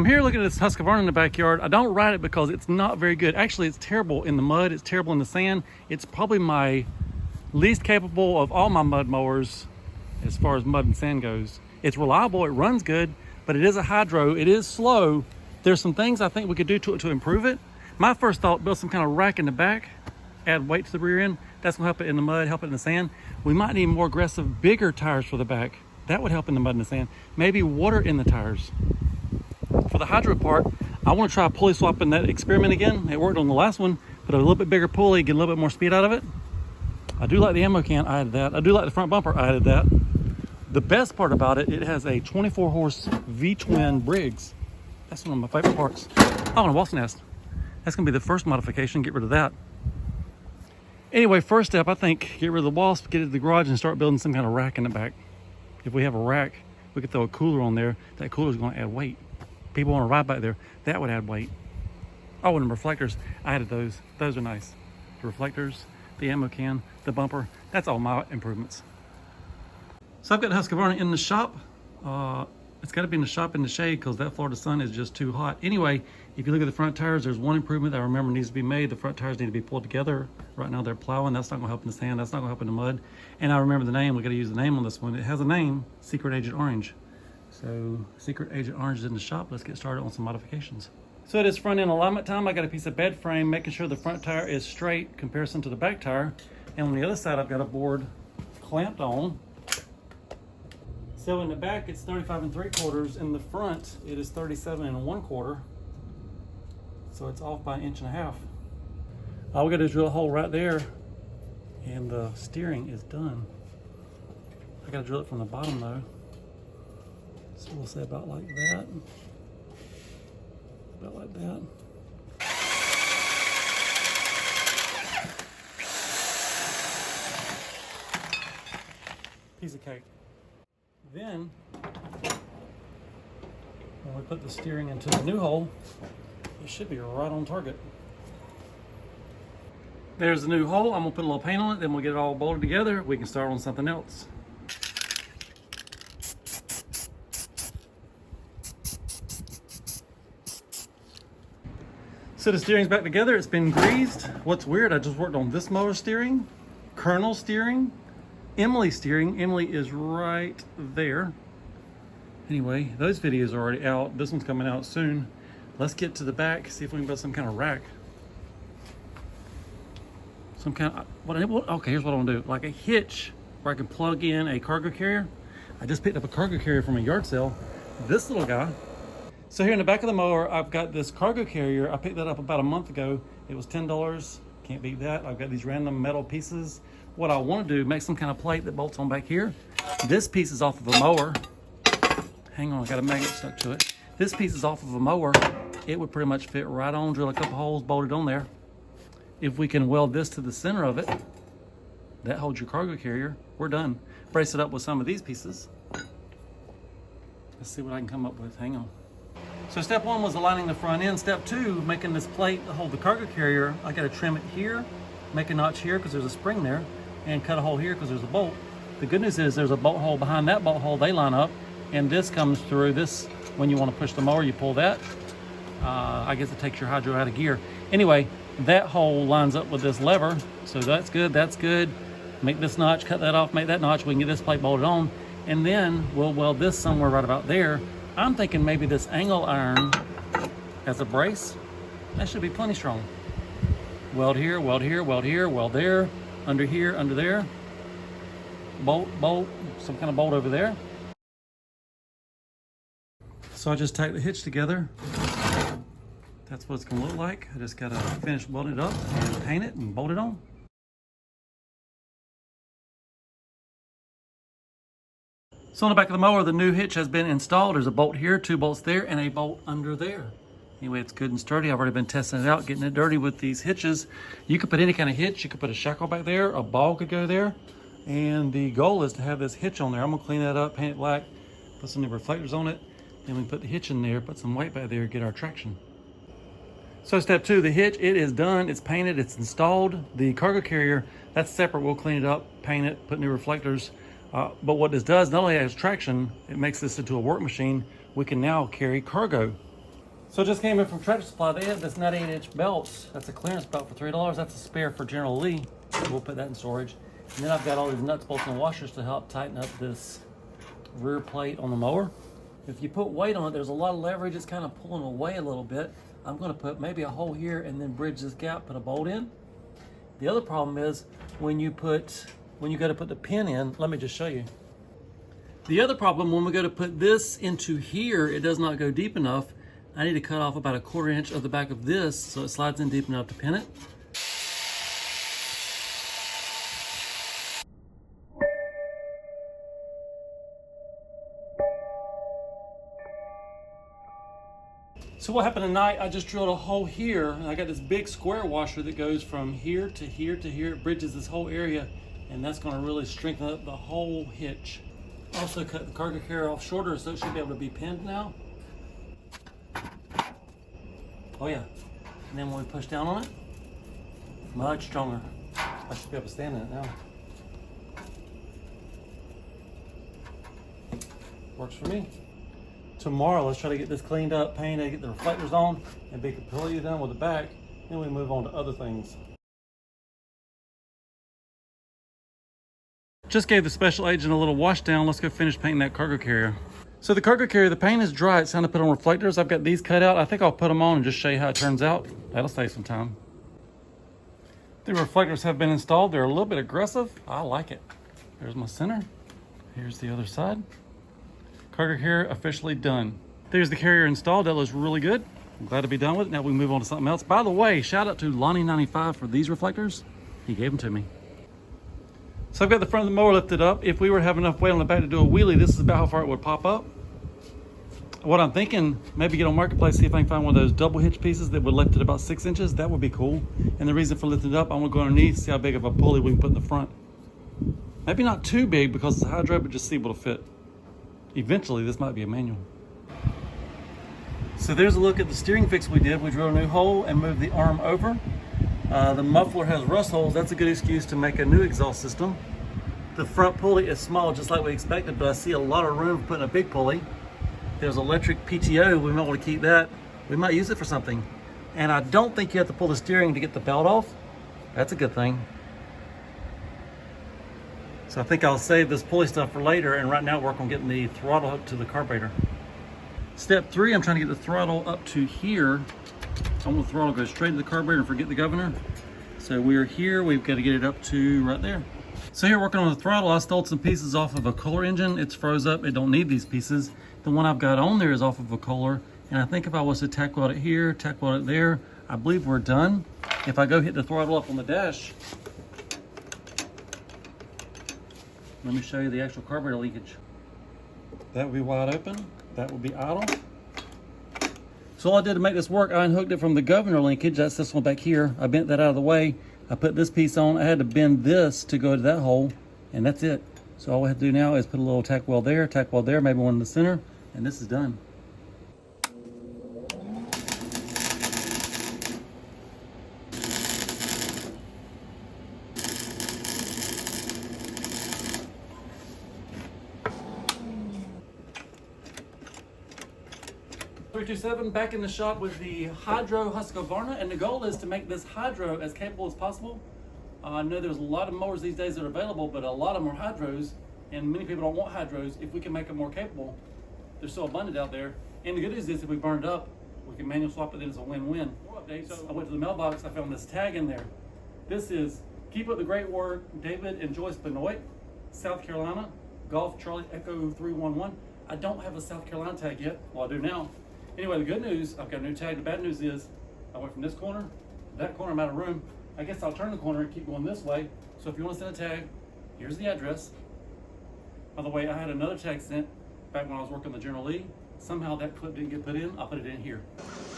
I'm here looking at this Husqvarna in the backyard. I don't ride it because it's not very good. Actually, it's terrible in the mud. It's terrible in the sand. It's probably my least capable of all my mud mowers as far as mud and sand goes. It's reliable, it runs good, but it is a hydro, it is slow. There's some things I think we could do to it to improve it. My first thought, build some kind of rack in the back, add weight to the rear end. That's gonna help it in the mud, help it in the sand. We might need more aggressive, bigger tires for the back. That would help in the mud and the sand. Maybe water in the tires. For the hydro part, I want to try pulley swapping that experiment again. It worked on the last one, but a little bit bigger pulley, get a little bit more speed out of it. I do like the ammo can, I added that. I do like the front bumper, I added that. The best part about it, it has a 24 horse V-twin Briggs. That's one of my favorite parts. Oh, and a wasp nest. That's gonna be the first modification, get rid of that. Anyway, first step, I think, get rid of the wasp, get it to the garage and start building some kind of rack in the back. If we have a rack, we could throw a cooler on there. That cooler's gonna add weight. People wanna ride back there, that would add weight. Oh, and the reflectors, I added those. Those are nice. The reflectors, the ammo can, the bumper, that's all my improvements. So I've got the Husqvarna in the shop. It's gotta be in the shop in the shade because that Florida sun is just too hot. Anyway, if you look at the front tires, there's one improvement that I remember needs to be made. The front tires need to be pulled together. Right now they're plowing. That's not gonna help in the sand. That's not gonna help in the mud. And I remember the name. We gotta use the name on this one. It has a name, Secret Agent Orange. So Secret Agent Orange is in the shop. Let's get started on some modifications. So it is front end alignment time. I got a piece of bed frame, making sure the front tire is straight comparison to the back tire. And on the other side, I've got a board clamped on. So in the back, it's 35 3/4. In the front, it is 37 1/4. So it's off by 1.5 inches. All we gotta do is drill a hole right there and the steering is done. I gotta drill it from the bottom though. So we'll say about like that. About like that. Piece of cake. Then, when we put the steering into the new hole, it should be right on target. There's the new hole. I'm gonna put a little paint on it, then we'll get it all bolted together. We can start on something else. So the steering's back together, it's been greased. What's weird, I just worked on this motor steering, Colonel steering, Emily steering. Emily is right there. Anyway, those videos are already out. This one's coming out soon. Let's get to the back, see if we can build some kind of rack. Some kind of, okay, here's what I'm gonna do. Like a hitch where I can plug in a cargo carrier. I just picked up a cargo carrier from a yard sale. This little guy. So here in the back of the mower, I've got this cargo carrier. I picked that up about a month ago. It was $10, can't beat that. I've got these random metal pieces. What I want to do, make some kind of plate that bolts on back here. This piece is off of a mower. Hang on, I got a magnet stuck to it. This piece is off of a mower. It would pretty much fit right on, drill a couple holes, bolt it on there. If we can weld this to the center of it, that holds your cargo carrier, we're done. Brace it up with some of these pieces. Let's see what I can come up with, hang on. So step one was aligning the front end. Step two, making this plate to hold the cargo carrier. I gotta trim it here, make a notch here because there's a spring there, and cut a hole here because there's a bolt. The good news is there's a bolt hole behind that bolt hole, they line up, and this comes through this. When you want to push the mower, you pull that. I guess it takes your hydro out of gear. Anyway, that hole lines up with this lever, so that's good, that's good. Make this notch, cut that off, make that notch, we can get this plate bolted on, and then we'll weld this somewhere right about there. I'm thinking maybe this angle iron as a brace, that should be plenty strong. Weld here, weld here, weld here, weld there, under here, under there. Bolt, some kind of bolt over there. So I just tacked the hitch together. That's what it's gonna look like. I just gotta finish welding it up and paint it and bolt it on. So on the back of the mower, the new hitch has been installed. There's a bolt here, 2 bolts there, and a bolt under there. Anyway, it's good and sturdy. I've already been testing it out, getting it dirty with these hitches. You could put any kind of hitch. You could put a shackle back there, a ball could go there. And the goal is to have this hitch on there. I'm gonna clean that up, paint it black, put some new reflectors on it, and we can put the hitch in there, put some weight back there, get our traction. So step two, the hitch, it is done, it's painted, it's installed. The cargo carrier, that's separate. We'll clean it up, paint it, put new reflectors. But what this does, not only has traction, it makes this into a work machine. We can now carry cargo. So just came in from Tractor Supply. They had this 98-inch belt. That's a clearance belt for $3. That's a spare for General Lee. We'll put that in storage. And then I've got all these nuts, bolts, and washers to help tighten up this rear plate on the mower. If you put weight on it, there's a lot of leverage. It's kind of pulling away a little bit. I'm going to put maybe a hole here and then bridge this gap, put a bolt in. The other problem is when you go to put the pin in, let me just show you. The other problem, when we go to put this into here, it does not go deep enough. I need to cut off about 1/4 inch of the back of this so it slides in deep enough to pin it. So what happened tonight, I just drilled a hole here, and I got this big square washer that goes from here to here to here. It bridges this whole area, and that's going to really strengthen up the whole hitch. Also cut the cargo carrier off shorter, so it should be able to be pinned now. Oh yeah, and then when we push down on it, much stronger. I should be able to stand in it now. Works for me. Tomorrow, let's try to get this cleaned up, painted, get the reflectors on, and be completely done with the back. Then we move on to other things. Just gave the special agent a little wash down. Let's go finish painting that cargo carrier. So the cargo carrier, the paint is dry. It's time to put on reflectors. I've got these cut out. I think I'll put them on and just show you how it turns out. That'll save some time. The reflectors have been installed. They're a little bit aggressive. I like it. There's my center. Here's the other side. Cargo carrier officially done. There's the carrier installed. That looks really good. I'm glad to be done with it. Now we can move on to something else. By the way, shout out to Lonnie95 for these reflectors. He gave them to me. So I've got the front of the mower lifted up. If we were to have enough weight on the back to do a wheelie, this is about how far it would pop up. What I'm thinking, maybe get on Marketplace, see if I can find one of those double hitch pieces that would lift it about 6 inches. That would be cool. And the reason for lifting it up, I'm gonna go underneath, see how big of a pulley we can put in the front. Maybe not too big because it's hydro, but just see what'll fit. Eventually, this might be a manual. So there's a look at the steering fix we did. We drilled a new hole and moved the arm over. The muffler has rust holes. That's a good excuse to make a new exhaust system. The front pulley is small, just like we expected, but I see a lot of room for putting a big pulley. There's electric PTO. We might want to keep that. We might use it for something. And I don't think you have to pull the steering to get the belt off. That's a good thing. So I think I'll save this pulley stuff for later, and right now work on getting the throttle hooked to the carburetor. Step 3, I'm trying to get the throttle up to here. I want the throttle to go straight to the carburetor and forget the governor. So we're here, we've got to get it up to right there. So here working on the throttle, I stole some pieces off of a Kohler engine. It's froze up, it don't need these pieces. The one I've got on there is off of a Kohler, and I think if I was to tack weld it here, tack weld it there, I believe we're done. If I go hit the throttle up on the dash, let me show you the actual carburetor leakage. That would be wide open, that would be idle. So all I did to make this work, I unhooked it from the governor linkage. That's this one back here. I bent that out of the way. I put this piece on. I had to bend this to go to that hole, and that's it. So all we have to do now is put a little tack weld there, maybe one in the center, and this is done. .327 back in the shop with the Hydro Husqvarna, and the goal is to make this Hydro as capable as possible. I know there's a lot of mowers these days that are available, but a lot of them are Hydros, and many people don't want Hydros. If we can make them more capable, they're so abundant out there. And the good news is if we burn it up, we can manual swap it, then it's a win-win. More updates. So I went to the mailbox, I found this tag in there. This is Keep Up the Great Work, David and Joyce Benoit, South Carolina, Golf Charlie Echo 311. I don't have a South Carolina tag yet. Well, I do now. Anyway, the good news, I've got a new tag. The bad news is I went from this corner to that corner, I'm out of room. I guess I'll turn the corner and keep going this way. So if you want to send a tag, here's the address. By the way, I had another tag sent back when I was working the General Lee. Somehow that clip didn't get put in. I'll put it in here.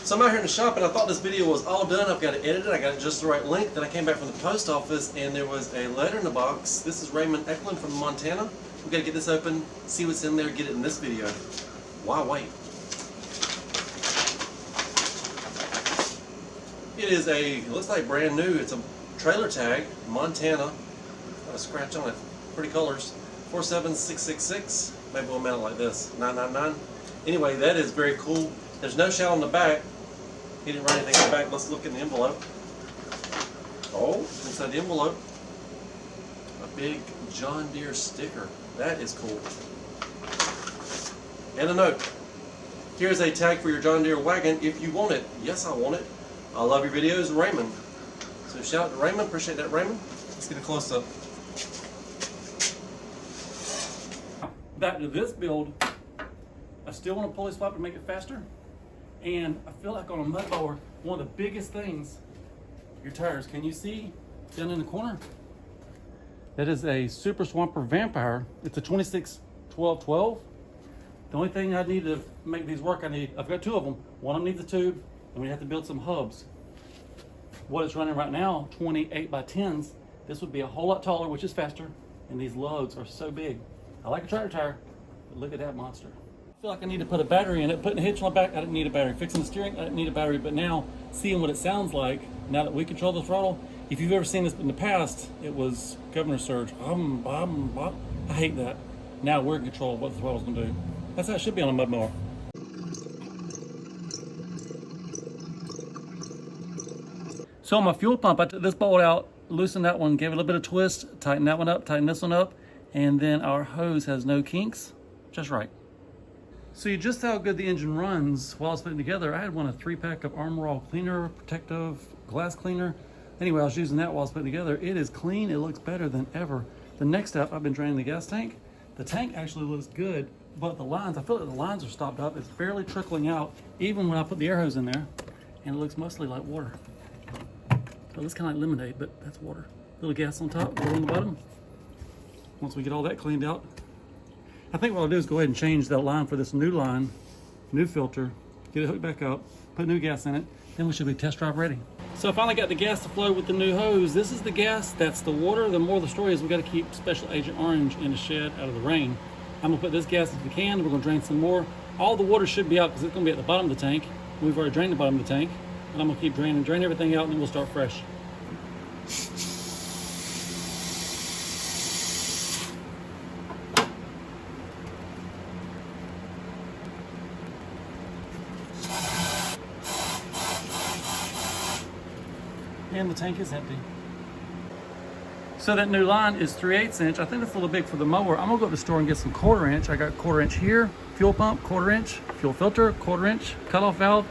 So I'm out here in the shop and I thought this video was all done. I've got it edited. I got it just the right length. Then I came back from the post office and there was a letter in the box. This is Raymond Eklund from Montana. We've got to get this open, see what's in there, get it in this video. Why wait? It is it looks like brand new. It's a trailer tag, Montana. Got a scratch on it. Pretty colors. 47666. Maybe we'll mount it like this. 999. Anyway, that is very cool. There's no shell on the back. He didn't write anything on the back. Let's look in the envelope. Oh, inside the envelope, a big John Deere sticker. That is cool. And a note. Here's a tag for your John Deere wagon if you want it. Yes, I want it. I love your videos, Raymond. So shout out to Raymond. Appreciate that, Raymond. Let's get a close-up. Back to this build, I still want to pulley swap to make it faster. And I feel like on a mud mower, one of the biggest things, your tires. Can you see down in the corner? That is a Super Swamper Vampire. It's a 26-12-12. The only thing I need to make these work, I've got two of them. One of them needs a tube, and we have to build some hubs. What it's running right now, 28x10s. This would be a whole lot taller, which is faster, and these lugs are so big. I like a tractor tire, but look at that monster. I feel like I need to put a battery in it. Putting a hitch on the back, I didn't need a battery. Fixing the steering, I didn't need a battery. But now, seeing what it sounds like, now that we control the throttle, if you've ever seen this in the past, it was governor surge. I hate that. Now we're in control of what the throttle's gonna do. That's how it should be on a mud mower. So on my fuel pump, I took this bolt out, loosened that one, gave it a little bit of twist, tightened that one up, tightened this one up, and then our hose has no kinks, just right. So you just how good the engine runs while it's putting together. I had a 3-pack of Armor All cleaner, protective glass cleaner. Anyway, I was using that while I was putting together. It is clean, it looks better than ever. The next step, I've been draining the gas tank. The tank actually looks good, but the lines, I feel like the lines are stopped up. It's barely trickling out, even when I put the air hose in there, and it looks mostly like water. So it looks kind of like lemonade, but that's water. A little gas on top, water on the bottom. Once we get all that cleaned out, I think what I'll do is go ahead and change that line for this new line, new filter, get it hooked back up, put new gas in it, then we should be test drive ready. So I finally got the gas to flow with the new hose. This is the gas, that's the water. The more the story is, we got to keep Special Agent Orange in the shed out of the rain. I'm gonna put this gas into the can, we're gonna drain some more. All the water should be out because it's gonna be at the bottom of the tank. We've already drained the bottom of the tank. And I'm gonna keep drain everything out, and then we'll start fresh. And the tank is empty. So that new line is 3/8 inch. I think that's a little big for the mower. I'm gonna go to the store and get some 1/4 inch. I got 1/4 inch here, fuel pump, 1/4 inch, fuel filter, 1/4 inch, cutoff valve.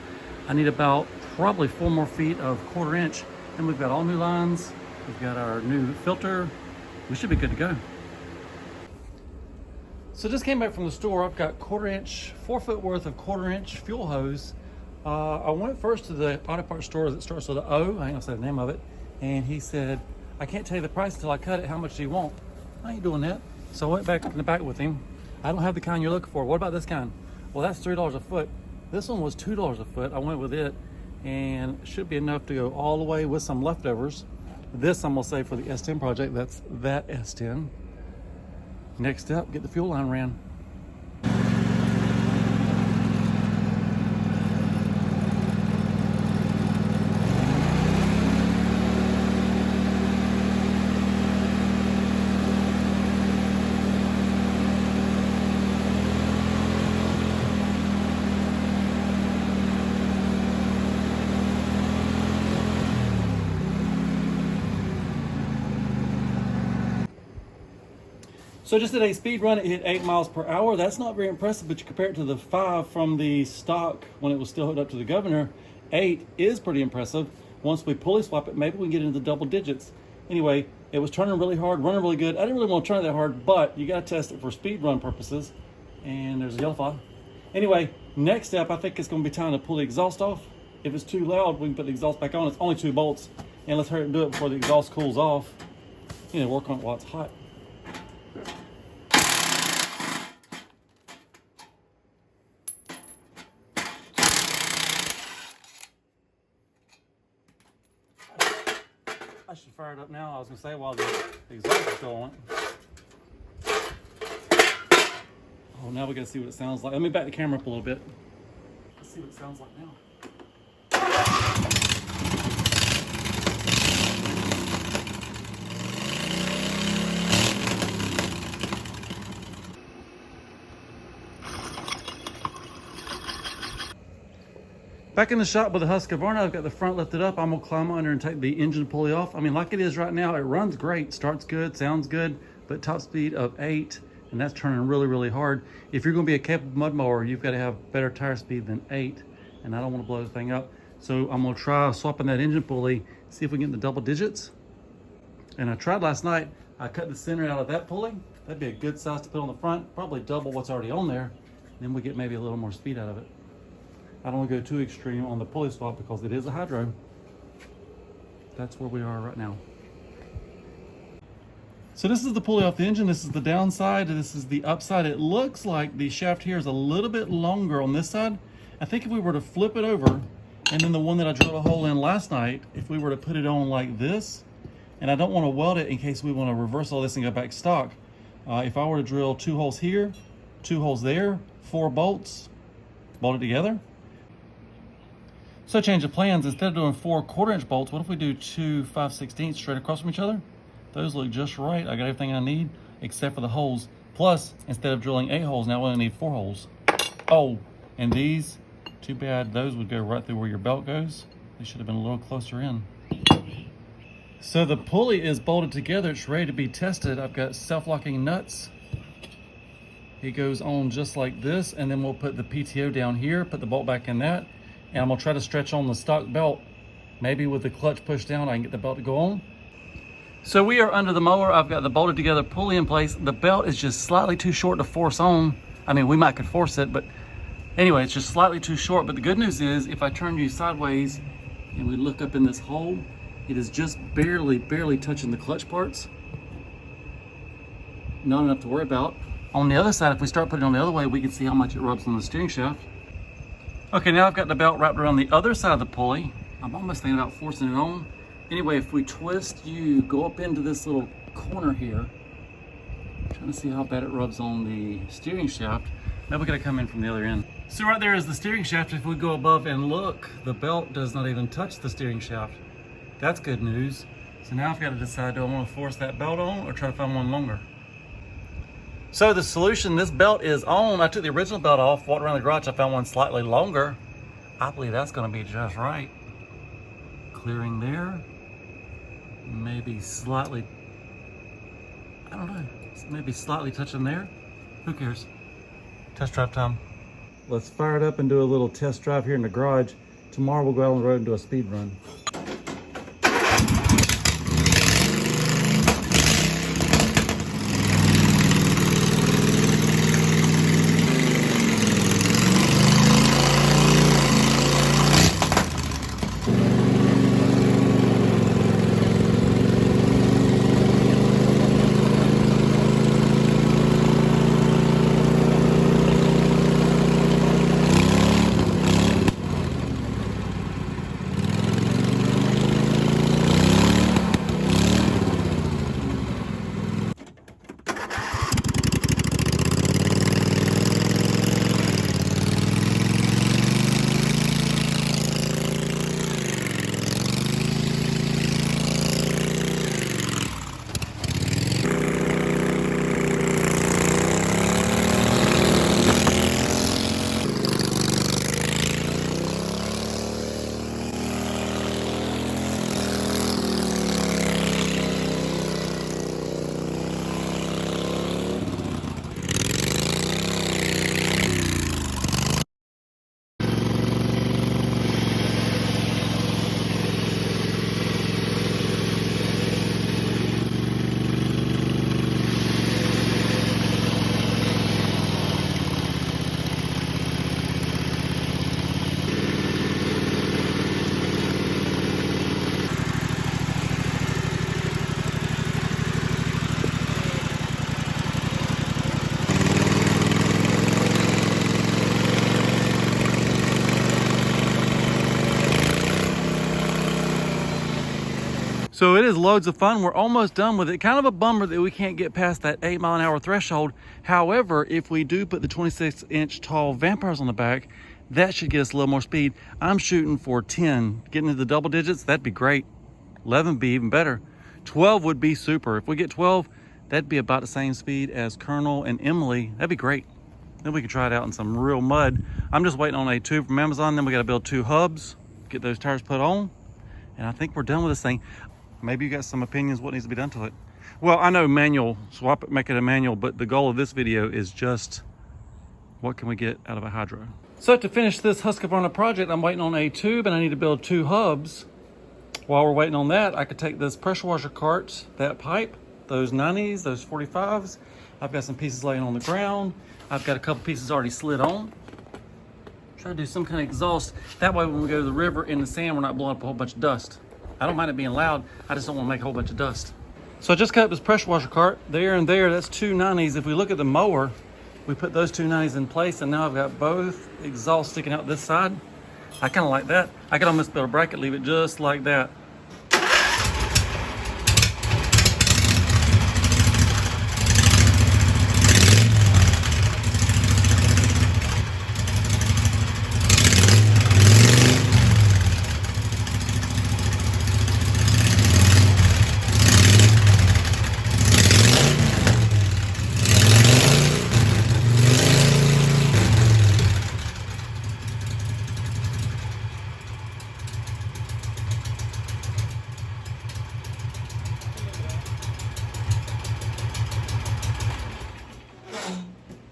I need about probably 4 more feet of 1/4 inch. And we've got all new lines. We've got our new filter. We should be good to go. So just came back from the store. I've got 1/4 inch, 4 foot worth of 1/4 inch fuel hose. I went first to the auto parts store that starts with an O. I ain't gonna say the name of it. And he said, I can't tell you the price until I cut it. How much do you want? I ain't doing that. So I went back in the back with him. I don't have the kind you're looking for. What about this kind? Well, that's $3 a foot. This one was $2 a foot. I went with it, and it should be enough to go all the way with some leftovers. This I'm gonna say for the S10 project, that's that S10. Next up, get the fuel line ran. So just did a speed run, it hit 8 miles per hour. That's not very impressive, but you compare it to the 5 from the stock when it was still hooked up to the governor, 8 is pretty impressive. Once we pulley swap it, maybe we can get into the double digits. Anyway, it was turning really hard, running really good. I didn't really want to turn it that hard, but you got to test it for speed run purposes. And there's a yellow flag. Anyway, next step, I think it's going to be time to pull the exhaust off. If it's too loud, we can put the exhaust back on. It's only 2 bolts. And let's hurry and do it before the exhaust cools off. You know, work on it while it's hot. I should fire it up now. I was going to say while the exhaust is still on it. Oh, now we got to see what it sounds like. Let me back the camera up a little bit. Let's see what it sounds like now. Back in the shop with the Husqvarna, I've got the front lifted up. I'm gonna climb under and take the engine pulley off. I mean, like it is right now, it runs great, starts good, sounds good, but top speed of 8, and that's turning really, really hard. If you're gonna be a capable mud mower, you've gotta have better tire speed than 8, and I don't wanna blow the thing up. So I'm gonna try swapping that engine pulley, see if we can get in the double digits. And I tried last night, I cut the center out of that pulley. That'd be a good size to put on the front, probably double what's already on there. Then we get maybe a little more speed out of it. I don't want to go too extreme on the pulley swap because it is a hydro. That's where we are right now. So this is the pulley off the engine. This is the downside. This is the upside. It looks like the shaft here is a little bit longer on this side. I think if we were to flip it over, and then the one that I drilled a hole in last night, if we were to put it on like this, and I don't want to weld it in case we want to reverse all this and go back stock. If I were to drill 2 holes here, 2 holes there, 4 bolts, bolt it together. So change of plans, instead of doing 4 1/4-inch bolts, what if we do 2 5/16 straight across from each other? Those look just right. I got everything I need except for the holes. Plus, instead of drilling 8 holes, now we only need 4 holes. Oh, and these, too bad, those would go right through where your belt goes. They should have been a little closer in. So the pulley is bolted together. It's ready to be tested. I've got self-locking nuts. It goes on just like this, and then we'll put the PTO down here, put the bolt back in that, and I'm gonna try to stretch on the stock belt. Maybe with the clutch pushed down, I can get the belt to go on. So we are under the mower. I've got the bolted together pulley in place. The belt is just slightly too short to force on. I mean, we might could force it, but anyway, it's just slightly too short. But the good news is, if I turn you sideways and we look up in this hole, it is just barely touching the clutch parts. Not enough to worry about. On the other side, if we start putting it on the other way, we can see how much it rubs on the steering shaft. Okay, now I've got the belt wrapped around the other side of the pulley. I'm almost thinking about forcing it on. Anyway, if we twist, you go up into this little corner here. I'm trying to see how bad it rubs on the steering shaft. Now we gotta come in from the other end. So right there is the steering shaft. If we go above and look, the belt does not even touch the steering shaft. That's good news. So now I've got to decide, do I want to force that belt on or try to find one longer? So the solution, this belt is on. I took the original belt off, walked around the garage, I found one slightly longer. I believe that's going to be just right. Clearing there. Maybe slightly, I don't know, maybe slightly touching there. Who cares? Test drive time. Let's fire it up and do a little test drive here in the garage. Tomorrow we'll go out on the road and do a speed run. So it is loads of fun. We're almost done with it. Kind of a bummer that we can't get past that 8-mile-an-hour threshold. However, if we do put the 26-inch tall vampires on the back, that should get us a little more speed. I'm shooting for 10. Getting into the double digits, that'd be great. 11 would be even better. 12 would be super. If we get 12, that'd be about the same speed as Colonel and Emily. That'd be great. Then we can try it out in some real mud. I'm just waiting on a tube from Amazon. Then we got to build 2 hubs, get those tires put on, and I think we're done with this thing. Maybe you got some opinions what needs to be done to it. Well, I know manual, swap it, make it a manual, but the goal of this video is just what can we get out of a hydro. So to finish this Husqvarna project, I'm waiting on a tube and I need to build 2 hubs. While we're waiting on that, I could take this pressure washer cart, that pipe, those 90s, those 45s. I've got some pieces laying on the ground. I've got a couple pieces already slid on. Try to do some kind of exhaust. That way when we go to the river in the sand, we're not blowing up a whole bunch of dust. I don't mind it being loud. I just don't want to make a whole bunch of dust. So I just cut up this pressure washer cart there and there. That's 2 90s. If we look at the mower, we put those 2 90s in place, and now I've got both exhausts sticking out this side. I kind of like that. I could almost build a bracket, leave it just like that.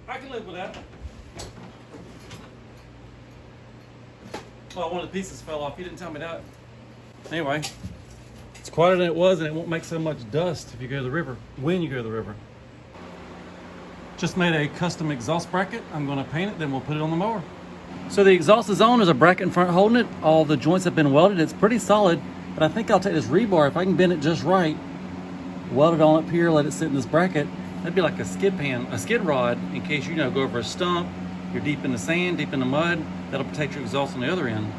I can live with that. Well, one of the pieces fell off. You didn't tell me that. Anyway, it's quieter than it was, and it won't make so much dust if you go to the river, when you go to the river. Just made a custom exhaust bracket. I'm going to paint it, then we'll put it on the mower. So the exhaust is on. There's a bracket in front holding it. All the joints have been welded. It's pretty solid, but I think I'll take this rebar, if I can bend it just right, weld it on up here, let it sit in this bracket. That'd be like a skid rod, in case you go over a stump, you're deep in the sand, deep in the mud. That'll protect your exhaust on the other end.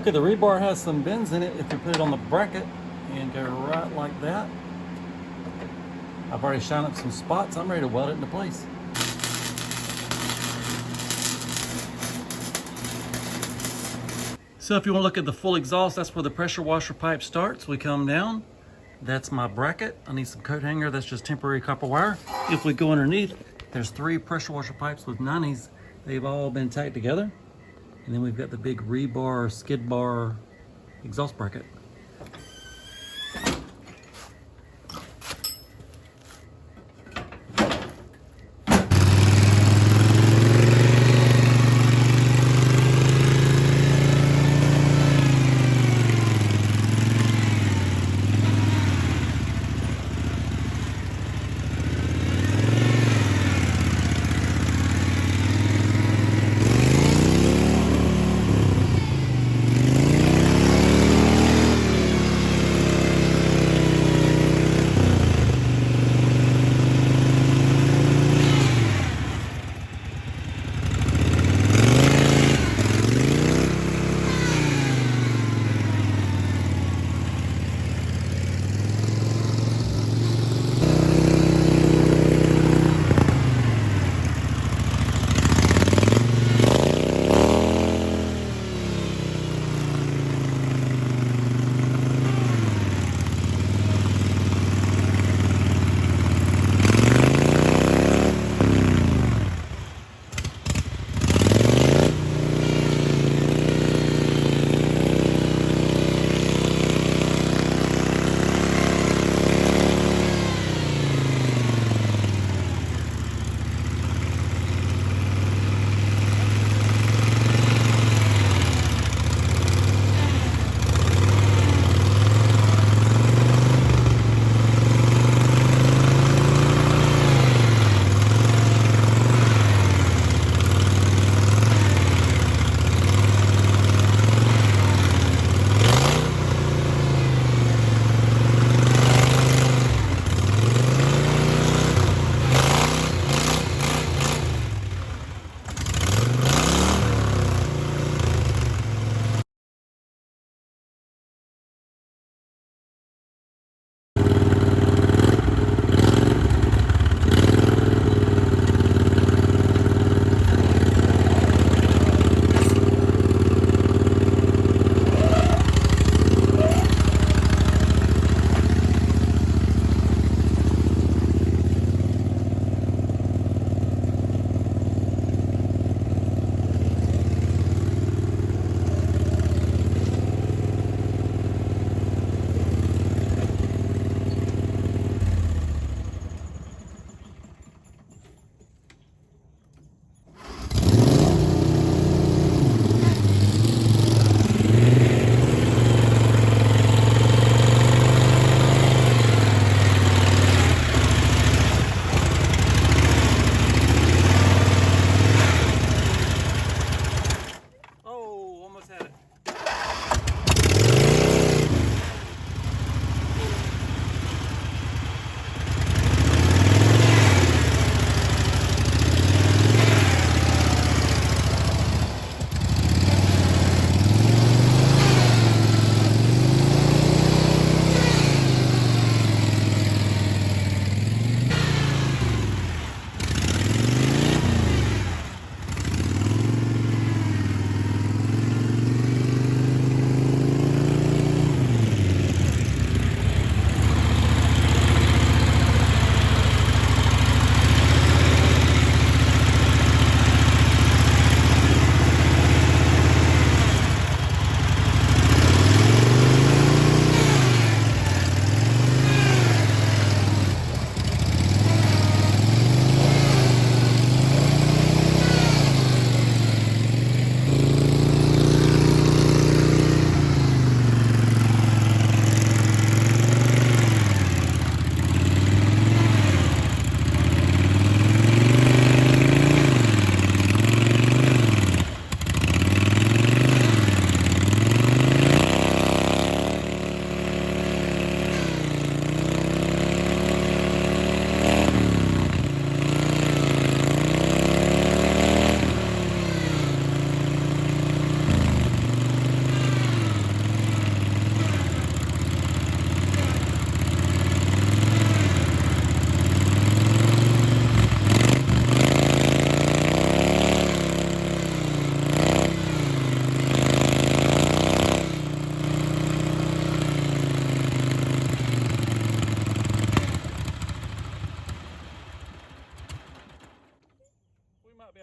Okay, the rebar has some bends in it if you put it on the bracket and go right like that. I've already shined up some spots. I'm ready to weld it into place. So if you want to look at the full exhaust, that's where the pressure washer pipe starts. We come down. That's my bracket. I need some coat hanger. That's just temporary copper wire. If we go underneath, there's 3 pressure washer pipes with 90s. They've all been tacked together. And then we've got the big rebar, skid bar exhaust bracket.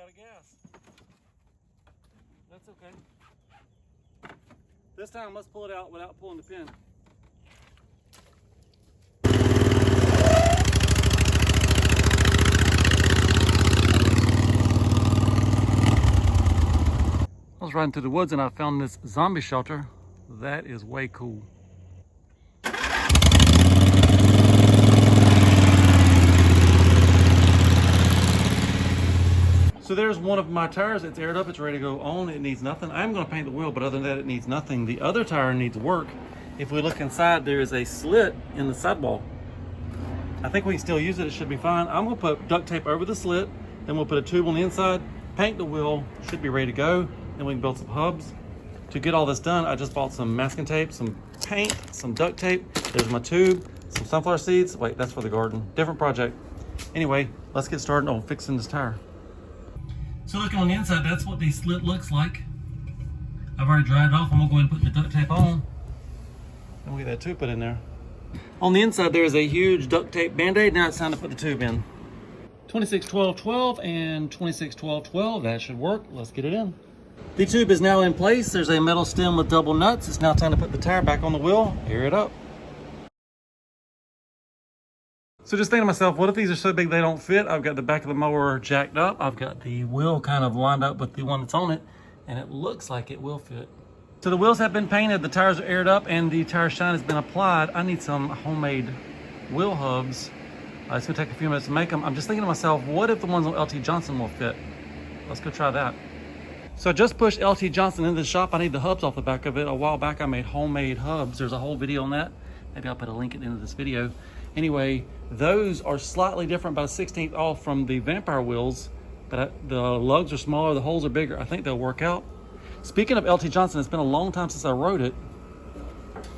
out of gas. That's okay. This time let's pull it out without pulling the pin. I was riding through the woods and I found this zombie shelter. That is way cool. So there's one of my tires. It's aired up, it's ready to go on. It needs nothing. I'm gonna paint the wheel, but other than that, it needs nothing. The other tire needs work. If we look inside, there is a slit in the sidewall. I think we can still use it, it should be fine. I'm gonna put duct tape over the slit, then we'll put a tube on the inside, paint the wheel, should be ready to go. Then we can build some hubs. To get all this done, I just bought some masking tape, some paint, some duct tape. There's my tube, some sunflower seeds. Wait, that's for the garden. Different project. Anyway, let's get started on fixing this tire. So looking on the inside, that's what the slit looks like. I've already dried it off. I'm gonna go ahead and put the duct tape on. And we'll get that tube put in there. On the inside, there is a huge duct tape Band-Aid. Now it's time to put the tube in. 26-12-12 and 26-12-12, that should work. Let's get it in. The tube is now in place. There's a metal stem with double nuts. It's now time to put the tire back on the wheel, air it up. So just thinking to myself, what if these are so big they don't fit? I've got the back of the mower jacked up. I've got the wheel kind of lined up with the one that's on it, and it looks like it will fit. So the wheels have been painted, the tires are aired up, and the tire shine has been applied. I need some homemade wheel hubs. It's gonna take a few minutes to make them. I'm just thinking to myself, what if the ones on LT Johnson will fit? Let's go try that. So I just pushed LT Johnson into the shop. I need the hubs off the back of it. A while back I made homemade hubs. There's a whole video on that. Maybe I'll put a link at the end of this video. Anyway, those are slightly different, about a 1/16 off from the Vampire wheels, but the lugs are smaller, the holes are bigger. I think they'll work out. Speaking of LT Johnson, it's been a long time since I rode it.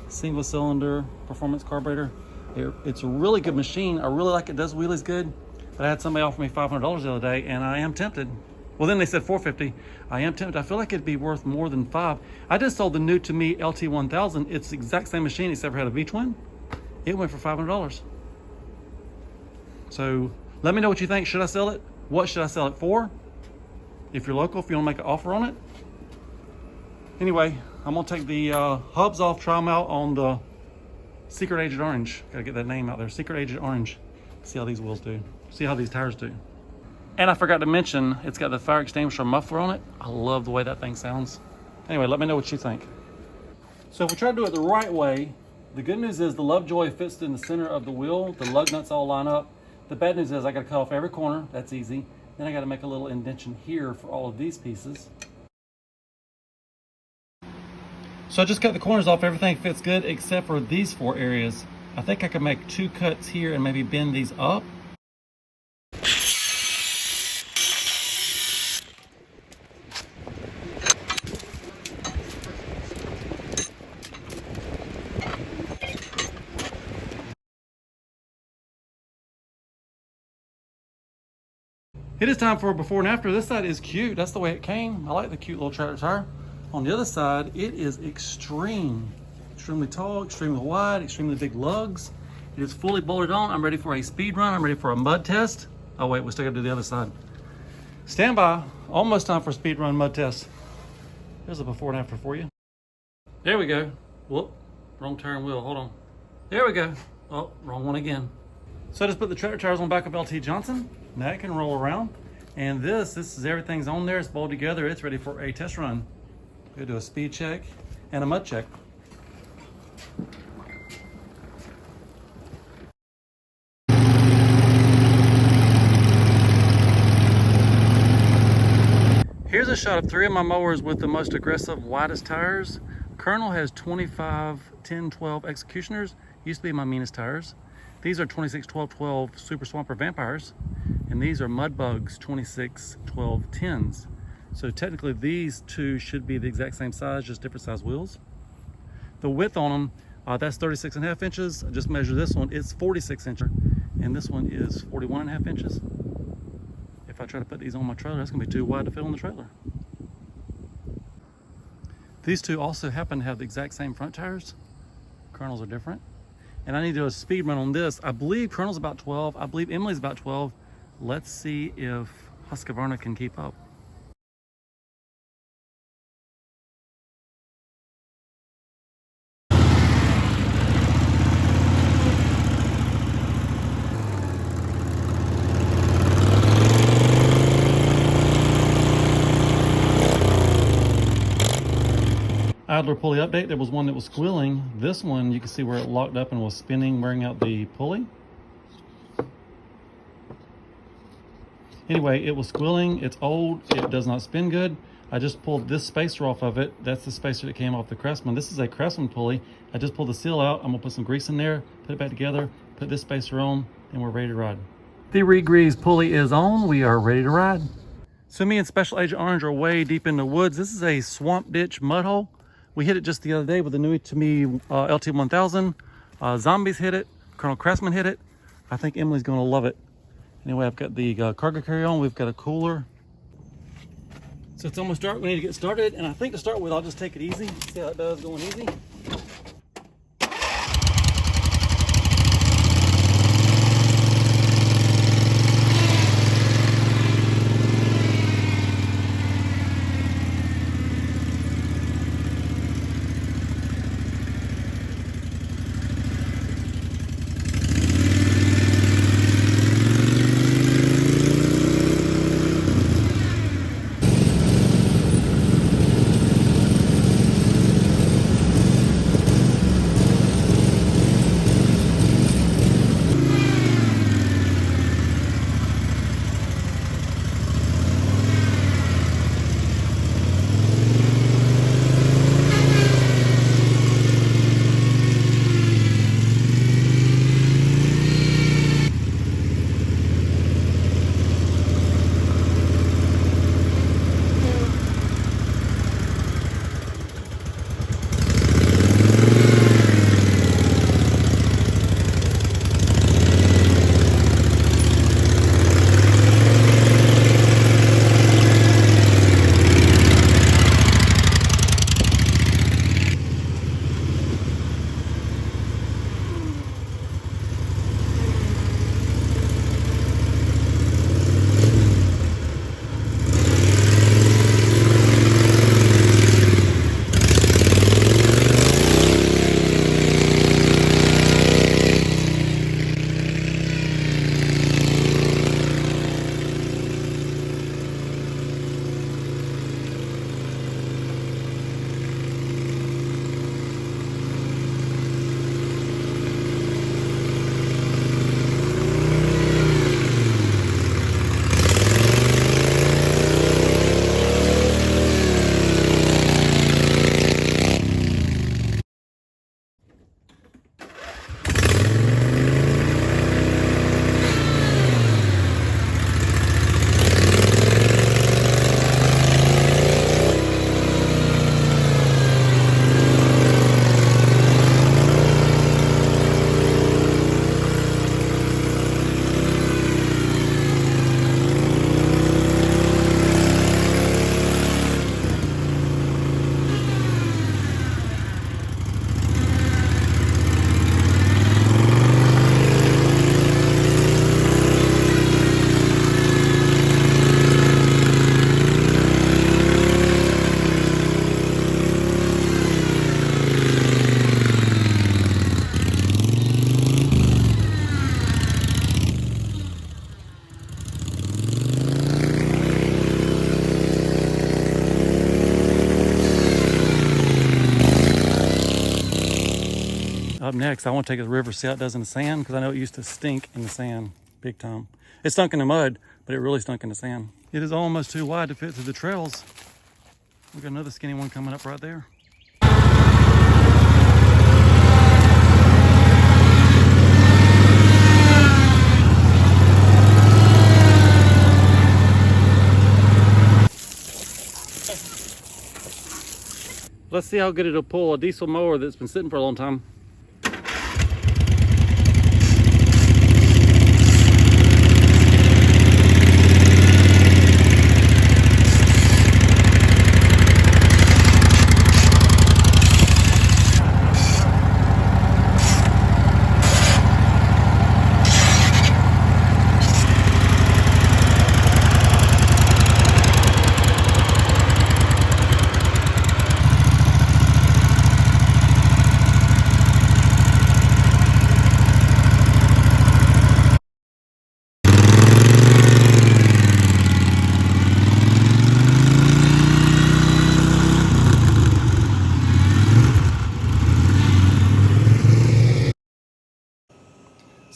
Single cylinder, performance carburetor. It's a really good machine. I really like it, does wheelies good. But I had somebody offer me $500 the other day and I am tempted. Well, then they said $450. I am tempted. I feel like it'd be worth more than $5. I just sold the new to me LT1000. It's the exact same machine except for it had a V-twin. It went for $500. So let me know what you think. Should I sell it? What should I sell it for? If you're local, if you want to make an offer on it. Anyway, I'm gonna take the hubs off, try them out on the Secret Agent Orange. Gotta get that name out there, Secret Agent Orange. See how these wheels do. See how these tires do. And I forgot to mention, it's got the fire extinguisher muffler on it. I love the way that thing sounds. Anyway, let me know what you think. So if we try to do it the right way, the good news is the Lovejoy fits in the center of the wheel. The lug nuts all line up. The bad news is I gotta cut off every corner. That's easy. Then I gotta make a little indentation here for all of these pieces. So I just cut the corners off. Everything fits good except for these 4 areas. I think I could make 2 cuts here and maybe bend these up. It is time for a before and after. This side is cute. That's the way it came. I like the cute little tractor tire. On the other side, it is extremely tall, extremely wide, extremely big lugs. It is fully bolted on. I'm ready for a speed run. I'm ready for a mud test. Oh wait, we still gotta do the other side. Stand by. Almost time for a speed run mud test. There's a before and after for you. There we go. Whoop, wrong tire and wheel, hold on. There we go. Oh, wrong one again. So I just put the tractor tires on back of LT Johnson. Now it can roll around. And this is everything's on there. It's bolted together. It's ready for a test run. We'll do a speed check and a mud check. Here's a shot of 3 of my mowers with the most aggressive, widest tires. Colonel has 25, 10, 12 Executioners. Used to be my meanest tires. These are 26, 12, 12 Super Swamper Vampires. And these are Mud Bugs 26, 12, 10s. So technically these 2 should be the exact same size, just different size wheels. The width on them, that's 36.5 inches. I just measured this one, it's 46 inches. And this one is 41.5 inches. If I try to put these on my trailer, that's gonna be too wide to fit on the trailer. These 2 also happen to have the exact same front tires. Colonels are different. And I need to do a speed run on this. I believe Colonel's about 12. I believe Emily's about 12. Let's see if Husqvarna can keep up. Idler pulley update. There was one that was squealing. This one, you can see where it locked up and was spinning, wearing out the pulley. Anyway, it was squealing. It's old. It does not spin good. I just pulled this spacer off of it. That's the spacer that came off the Craftsman. This is a Craftsman pulley. I just pulled the seal out. I'm gonna put some grease in there, put it back together, put this spacer on, and we're ready to ride. The re-grease pulley is on. We are ready to ride. So me and Special Agent Orange are way deep in the woods. This is a swamp ditch mud hole. We hit it just the other day with the new to me LT1000. Zombies hit it. Colonel Craftsman hit it. I think Emily's gonna love it. Anyway, I've got the cargo carry-on. We've got a cooler. So it's almost dark. We need to get started. And I think to start with, I'll just take it easy. See how it does going easy. Up next, I want to take it to the river, see how it does in the sand, because I know it used to stink in the sand big time. It stunk in the mud, but it really stunk in the sand. It is almost too wide to fit through the trails. We've got another skinny one coming up right there. Let's see how good it'll pull a diesel mower that's been sitting for a long time.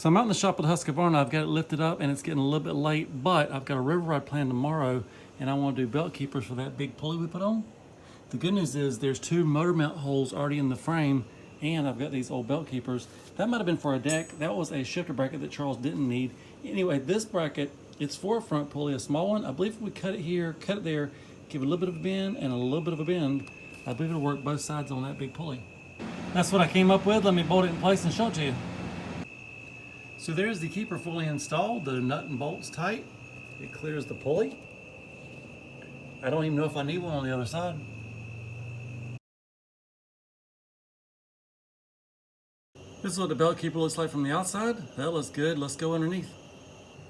So I'm out in the shop with Husqvarna. I've got it lifted up and it's getting a little bit late, but I've got a river ride planned tomorrow and I want to do belt keepers for that big pulley we put on. The good news is there's 2 motor mount holes already in the frame and I've got these old belt keepers. That might have been for a deck. That was a shifter bracket that Charles didn't need. Anyway, this bracket, it's for a front pulley, a small one. I believe if we cut it here, cut it there, give it a little bit of a bend and a little bit of a bend, I believe it'll work both sides on that big pulley. That's what I came up with. Let me bolt it in place and show it to you. So there's the keeper fully installed. The nut and bolt's tight. It clears the pulley. I don't even know if I need one on the other side. This is what the belt keeper looks like from the outside. That looks good. Let's go underneath.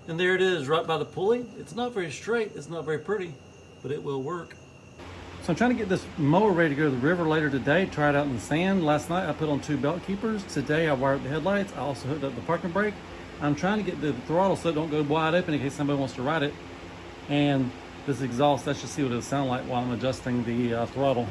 And there it is, right by the pulley. It's not very straight. It's not very pretty, but it will work. So I'm trying to get this mower ready to go to the river later today, try it out in the sand. Last night I put on 2 belt keepers. Today I wired the headlights. I also hooked up the parking brake. I'm trying to get the throttle so it don't go wide open in case somebody wants to ride it. And this exhaust, let's just see what it'll sound like while I'm adjusting the throttle.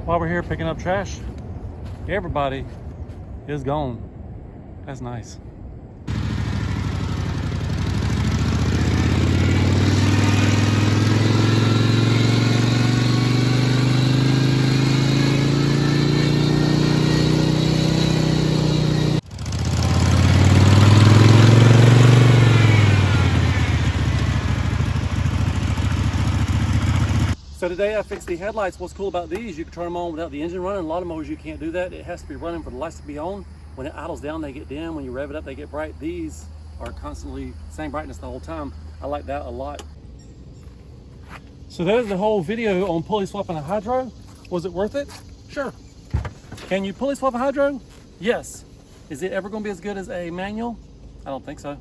While we're here picking up trash, everybody is gone. That's nice. So today I fixed the headlights. What's cool about these, you can turn them on without the engine running. A lot of motors you can't do that. It has to be running for the lights to be on. When it idles down, they get dim. When you rev it up, they get bright. These are constantly same brightness the whole time. I like that a lot. So that is the whole video on pulley swapping a hydro. Was it worth it? Sure. Can you pulley swap a hydro? Yes. Is it ever going to be as good as a manual? I don't think so.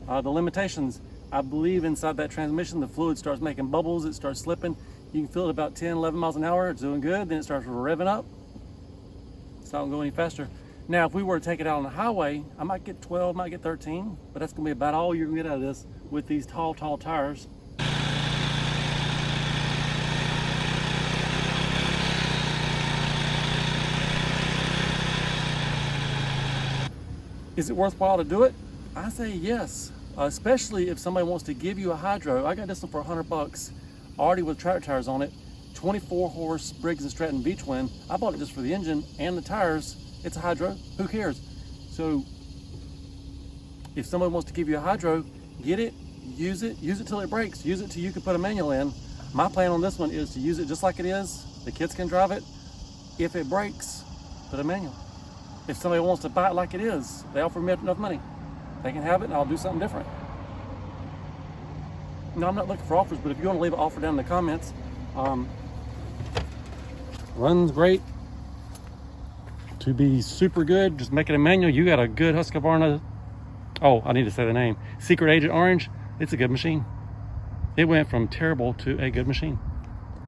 The limitations, I believe inside that transmission, the fluid starts making bubbles, it starts slipping. You can feel it about 10, 11 miles an hour, it's doing good, then it starts revving up. It's not going to go any faster. Now, if we were to take it out on the highway, I might get 12, might get 13, but that's going to be about all you're going to get out of this with these tall, tall tires. Is it worthwhile to do it? I say yes, especially if somebody wants to give you a hydro. I got this one for $100, already with tractor tires on it, 24 horse Briggs & Stratton V-twin. I bought it just for the engine and the tires. It's a hydro, who cares? So if somebody wants to give you a hydro, get it use it till it breaks. Use it till you can put a manual in. My plan on this one is to use it just like it is. The kids can drive it. If it breaks, put a manual. If somebody wants to buy it like it is, they offer me enough money. They can have it and I'll do something different. No, I'm not looking for offers, but if you want to leave an offer down in the comments, runs great. To be super good, just make it a manual. You got a good Husqvarna. Oh, I need to say the name. Secret Agent Orange. It's a good machine. It went from terrible to a good machine.